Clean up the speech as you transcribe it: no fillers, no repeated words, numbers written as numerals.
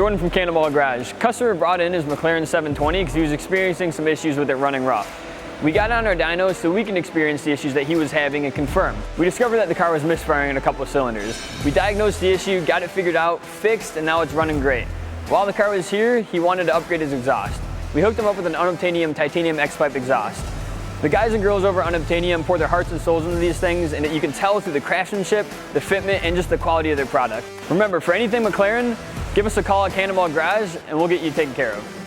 Jordan from Cannonball Garage. Customer brought in his McLaren 720 because he was experiencing some issues with it running rough. We got on our dyno so we can experience the issues that he was having and confirm. We discovered that the car was misfiring in a couple of cylinders. We diagnosed the issue, got it figured out, fixed, and now it's running great. While the car was here, he wanted to upgrade his exhaust. We hooked him up with an Unobtainium titanium X-pipe exhaust. The guys and girls over at Unobtainium pour their hearts and souls into these things, and you can tell through the craftsmanship, the fitment, and just the quality of their product. Remember, for anything McLaren, give us a call at Cannonball Garage and we'll get you taken care of.